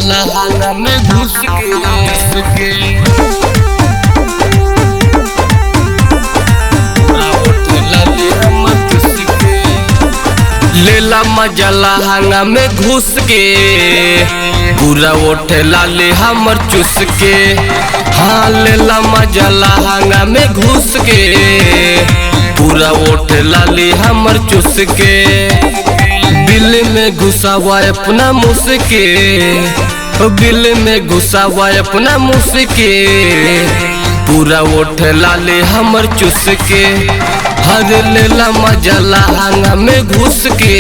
लहंगा में घुस के लेला मजा लहंगा में घुस के पूरा ओठे लाले हमर चुस के। हाँ लेला मजा लहंगा में घुस के पूरा ओठे लाले हमर चुस के। बिल में घुसा हुआ अपना मुस्के, बिल में घुसा हुआ अपना मुस्के पूरा ओठे लाले हमर चुस के। हर लेला मजा लहंगा में घुस के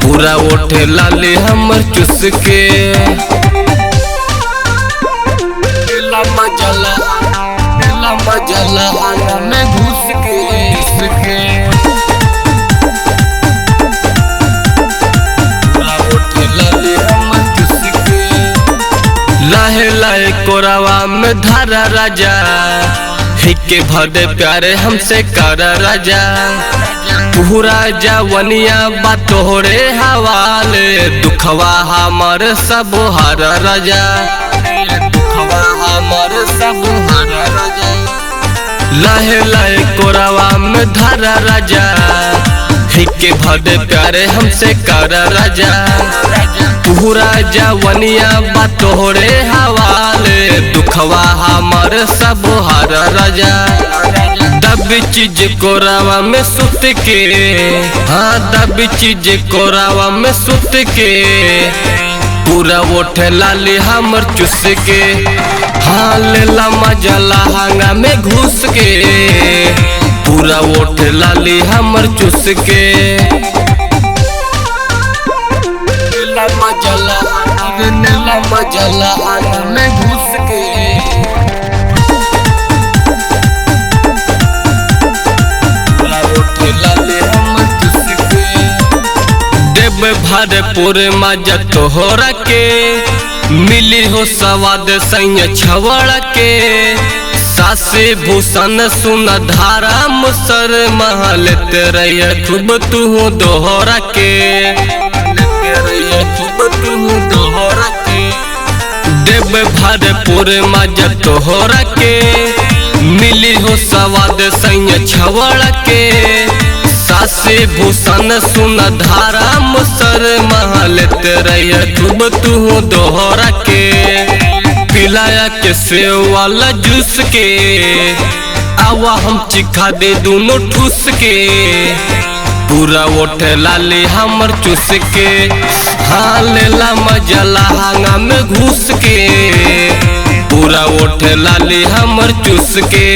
पूरा ओठे लाले हमर चुस के। लेला मजा लहंगा में घुस के पूरा ओठे लाले हमर चुस के। लाहे लाहे कोरावा में धारा राजा हिके भदे प्यारे हमसे कर राजा। पूरा जवनिया बातोरे हवाले दुखवा हमार सब हर राजा, दुखवा हमार सब हर राजा। लहे लहे कोरावा में धारा राजा हिके भदे प्यारे हमसे कर राजा। पूरा जवनिया बातोरे हवाले दुखवा हमार सब हर राजा। दबी चीज कोरावा में सुत के, हाँ दबी चीज कोरावा में सुत के पूरा ओठे लाली हमर चुस के। हाँ लेला मजा लहंगा में घुस के पूरा ओठे लाली हमर चुस के। लेला मजा लहंगा में घुस के भरपूर मजा तोहरा के मिली हो स्वाद सैया छवड़ा के। सासे भूषण सुन धारा मुसर महल तेरे खूब तू दोहरा के, खूब तू दोहरा के। देव भरपूर मजा तोहरा के मिली हो स्वाद सैया छवड़ा के। सासे भूषण सुन धारा मुसर महल तेरे खूब तू दोहरा के। पिलाया के सेव वाला जूस के आवा हम चिखा दे दोनों ठूस के पूरा ओठे लाली हमर चुस के। हाँ लेला मजा लहंगा में घुस के पूरा ओठे लाली हमर चुस के।